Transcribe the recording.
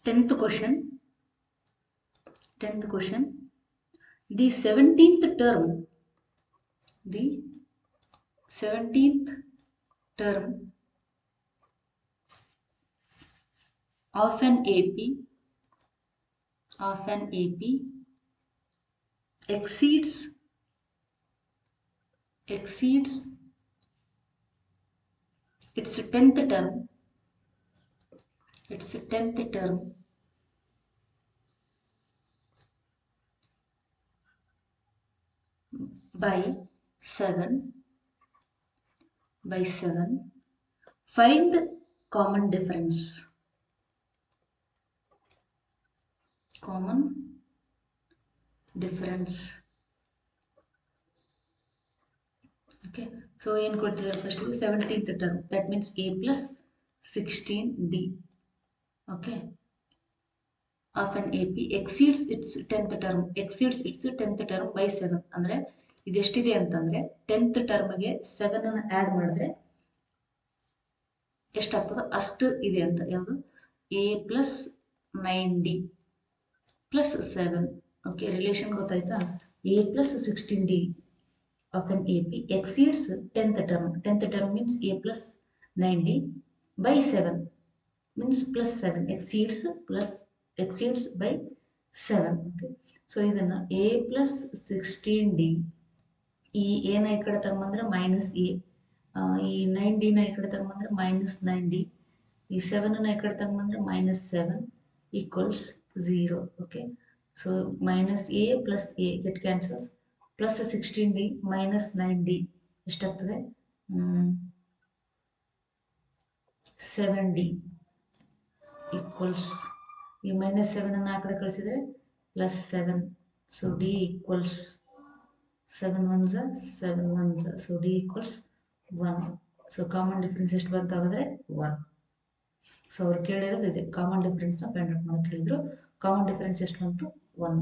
10th question. The 17th term of an AP exceeds its 10th term by 7. Find common difference. Okay, so ಏನು ಕೊಡ್ತಿದ್ದಾರೆ first 17th term, that means a plus 16d. Okay, of an AP exceeds its 10th term by 7. ಅಂದ್ರೆ ಇದು ಎಷ್ಟಿದೆ ಅಂತಂದ್ರೆ 10th ಟರ್ಮ್ಗೆ 7 ಅನ್ನು add ಮಾಡಿದ್ರೆ ಎಷ್ಟಾಗ್ತದೆ ಅಷ್ಟು ಇದೆ ಅಂತ. ಯಾವುದು a plus 9d plus 7. Okay, relation ಗೊತ್ತಾಯ್ತಾ? a plus 16d of an AP exceeds 10th term. 10th term means a plus 9d by 7 means plus 7. Exceeds by 7. Okay, so ಇದನ್ನ a plus 16d ಈ a ನ ಈ ಕಡೆ ತಗೊಂಡ್ಬಂದ್ರೆ minus a, ಈ 9d ನ ಈ ಕಡೆ ತಗೊಂಡ್ಬಂದ್ರೆ ಮೈನಸ್ 9d, ಈ 7 ನ ಈ ಕಡೆ ತಗೊಂಡ್ಬಂದ್ರೆ minus 7 equals 0. Okay, so minus a plus a get cancels, plus 16d minus 9d ಎಷ್ಟಾಗ್ತದೆ? 7d ಈಕ್ವಲ್ಸ್, ಈ ಮೈನಸ್ 7 ಅನ್ನು ಆ ಕಡೆ ಕಳಿಸಿದ್ರೆ plus 7. So d equals 7 1s 7 1s, so d equals 1. So common difference ಎಷ್ಟು ಬಂತು ಹಾಗಾದ್ರೆ 1. ಸೊ ಅವ್ರು ಕೇಳಿರೋದು ಇದೆ, ಕಾಮನ್ ಡಿಫ್ರೆನ್ಸ್ನ ಫೈಂಡ್ ಔಟ್ ಮಾಡೋಕೆ ಕೇಳಿದ್ರು. ಕಾಮನ್ ಡಿಫ್ರೆನ್ಸ್ ಎಷ್ಟು ಬಂತು? 1.